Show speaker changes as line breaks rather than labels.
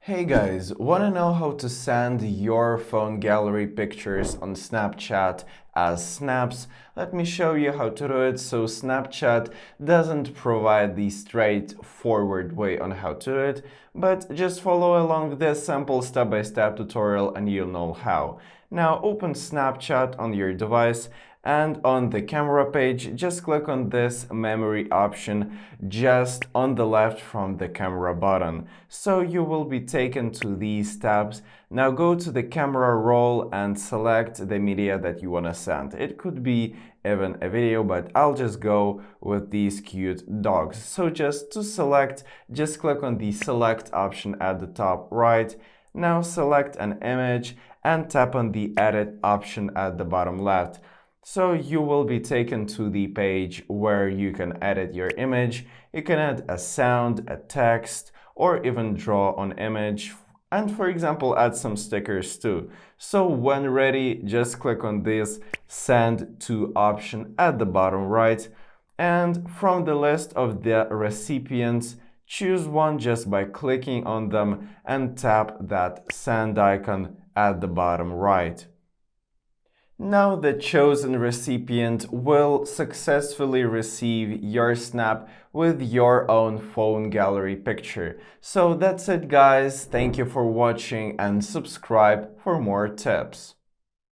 Hey guys, wanna know how to send your phone gallery pictures on Snapchat as snaps? Let me show you how to do it. So Snapchat doesn't provide the straightforward way on how to do it, but just follow along this simple step-by-step tutorial and you'll know how. Now open Snapchat on your device and on the camera page, just click on this memory option just on the left from the camera button. So you will be taken to these tabs. Now go to the camera roll and select the media that you want to send. It could be even a video, but I'll just go with these cute dogs. So just to select, just click on the select option at the top right. Now select an image and tap on the edit option at the bottom left. So you will be taken to the page where you can edit your image. You can add a sound, a text, or even draw on image, and for example add some stickers too. So when ready, just click on this send to option at the bottom right, and from the list of the recipients, choose one just by clicking on them and tap that send icon at the bottom right. Now the chosen recipient will successfully receive your snap with your own phone gallery picture. So that's it guys, thank you for watching and subscribe for more tips.